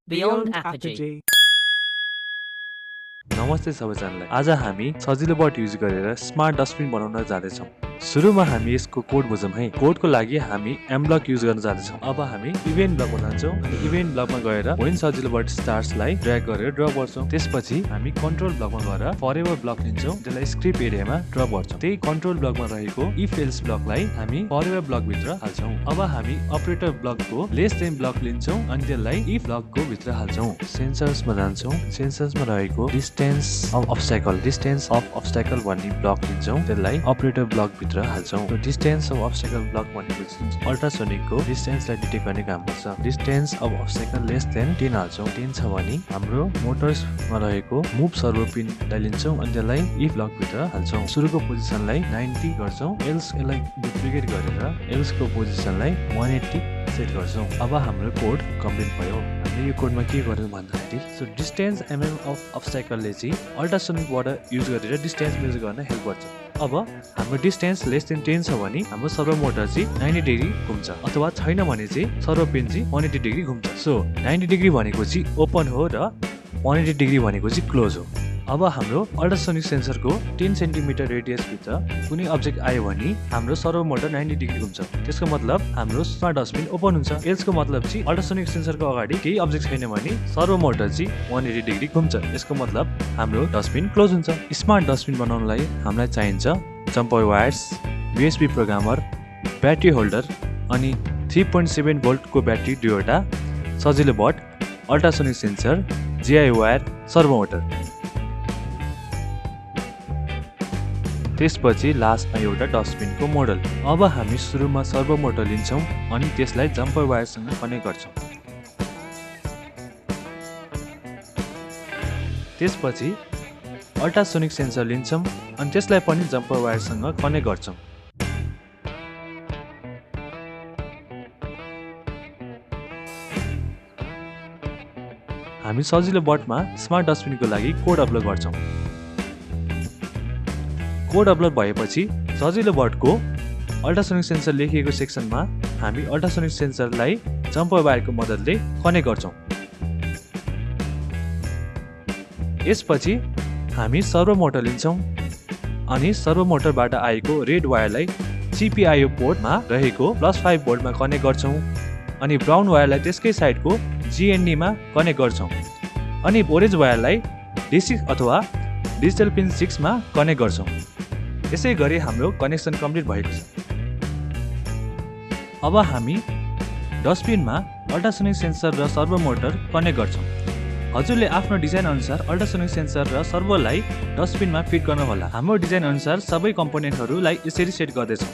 beyondapogee. नमस्ते सबैजनालाई। आज हामी सजिलोबट युज गरेर स्मार्ट डस्टबिन बनाउन जाँदैछौँ। सुरुमा हामी यसको कोड बुझौँ है। कोडको लागि हामी mblock युज गर्न जाँदैछौँ। अब हामी इभेन्ट ब्लकमा जान्छौँ अनि इभेन्ट ब्लकमा गएर when सजिलोबट स्टार्सलाई ड्र्याग गरेर ड्रप गर्छौँ। त्यसपछि हामी कन्ट्रोल ब्लकमा गएर फरएभर ब्लक लिन्छौँ, त्यसलाई स्क्रिप्ट एरियामा ड्रप गर्छौँ। त्यही कन्ट्रोल ब्लकमा रहेको इफ एल्स ब्लकलाई हामी फरएभर ब्लक भित्र हाल्छौँ। अब हामी अपरेटर ब्लकको लेस देन ब्लक लिन्छौँ अनि त्यसलाई इफ ब्लकको भित्र हाल्छौँ। सेन्सर्समा जान्छौँ। सेन्सर्समा रहेको डिस्टेन्स अफ अब्स्ट्याकल भन्ने ब्लक लिन्छौँ, त्यसलाई अपरेटर ब्लक भित्र हाल्छौँ। डिस्टेन्स अफ अब्स्ट्याकल ब्लक भनेको अल्ट्रासोनिकको डिस्टेन्सलाई डिटेक्ट गर्ने काम गर्छ। Distance of obstacle less than 10 हाल्छौँ। 10 छ भने हाम्रो मोटर्समा रहेको मुभ सर्भो पिनलाई लिन्छौँ अनि त्यसलाई इफ ब्लक भित्र हाल्छौँ। सुरुको पोजिसनलाई 90 गर्छौँ, एल्स यसलाई डुप्लिकेट गरेर एल्सको पोजिसनलाई 180 सेट गर्छौँ। अब हाम्रो कोड कम्प्लिट भयो। हामीले यो कोडमा के गर्यौँ भन्दाखेरि डिस्टेन्स अफ अब्स्ट्याकलले चाहिँ अल्ट्रासोनिकबाट युज गरेर डिस्टेन्स मेजर गर्न हेल्प गर्छ। अब हाम्रो डिस्टेन्स लेस देन 10 छ भने हाम्रो सर्भो मोटर चाहिँ 90 डिग्री घुम्छ, अथवा छैन भने चाहिँ सर्भो पिन चाहिँ 180 डिग्री घुम्छ। सो 90 डिग्री भनेको चाहिँ ओपन हो र 180 डिग्री भनेको चाहिँ क्लोज हो। अब हाम्रो अल्ट्रासोनिक सेन्सरको 10 सेन्टिमिटर रेडियस भित्र कुनै अब्जेक्ट आयो भने हाम्रो सर्भो मोटर 90 डिग्री घुम्छ। त्यसको मतलब हाम्रो स्मार्ट डस्टबिन ओपन हुन्छ। एल्सको मतलब चाहिँ अल्ट्रासोनिक सेन्सरको अगाडि केही अब्जेक्ट छैन भने सर्भो मोटर चाहिँ 180 डिग्री घुम्छ। यसको मतलब हाम्रो डस्टबिन क्लोज हुन्छ। स्मार्ट डस्टबिन बनाउनलाई हामीलाई चाहिन्छ jumper wires, USB programmer, battery holder अनि 3.7 भोल्टको ब्याट्री दुईवटा, सजिलोबट, ultrasonic sensor, GI wire, servo motor. त्यसपछि लास्टमा एउटा डस्टबिनको मोडल। अब हामी सुरुमा सर्भो मोटर लिन्छौँ अनि त्यसलाई जम्पर वायरसँग कनेक्ट गर्छौँ। त्यसपछि अल्ट्रासोनिक सेन्सर लिन्छौँ अनि त्यसलाई पनि जम्पर वायरसँग कनेक्ट गर्छौँ। हामी सजिलोबटमा स्मार्ट डस्टबिनको लागि कोड अपलोड गर्छौँ। कोड अपलोड भएपछि सजिलोबटको अल्ट्रासोनिक सेन्सर लेखिएको सेक्सनमा हामी अल्ट्रासोनिक सेन्सरलाई जम्पर वायरको मद्दतले कनेक्ट गर्छौँ। यसपछि हामी सर्भो मोटर लिन्छौँ अनि सर्भो मोटरबाट आएको रेड वायरलाई CPIO पोर्टमा रहेको +5 भोल्टमा कनेक्ट गर्छौँ अनि ब्राउन वायरलाई त्यसकै साइडको GND मा कनेक्ट गर्छौँ अनि ओरेन्ज वायरलाई D6 अथवा डिजिटल पिन 6 मा कनेक्ट गर्छौँ। यसै गरी हाम्रो कनेक्सन कम्प्लिट भएको छ। अब हामी डस्टबिनमा अल्ट्रासोनिक सेन्सर र सर्भो मोटर कनेक्ट गर्छौँ। हजुरले आफ्नो डिजाइन अनुसार अल्ट्रासोनिक सेन्सर र सर्भोलाई डस्टबिनमा फिट गर्न होला। हाम्रो डिजाइन अनुसार सबै कम्पोनेन्टहरूलाई यसरी सेट गर्दैछौँ।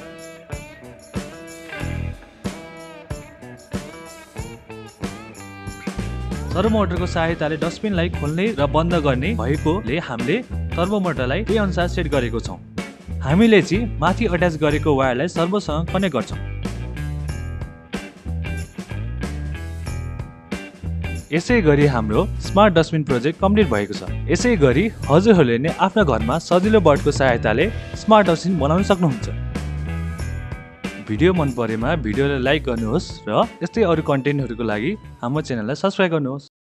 सर्भो मोटरको सहायताले डस्टबिनलाई खोल्ने र बन्द गर्ने भएकोले हामीले सर्भो मोटरलाई त्यही अनुसार सेट गरेको छौँ। हामीले चाहिँ माथि अट्याच गरेको वायरलाई सर्भोसँग कनेक्ट गर्छौँ। यसै गरी हाम्रो स्मार्ट डस्टबिन प्रोजेक्ट कम्प्लिट भएको छ। यसै गरी हजुरहरूले नै आफ्नो घरमा सजिलोबटको सहायताले स्मार्ट डस्टबिन बनाउन सक्नुहुन्छ। भिडियो मन परेमा भिडियोलाई लाइक गर्नुहोस् र यस्तै अरू कन्टेन्टहरूको लागि हाम्रो च्यानललाई सब्स्क्राइब गर्नुहोस्।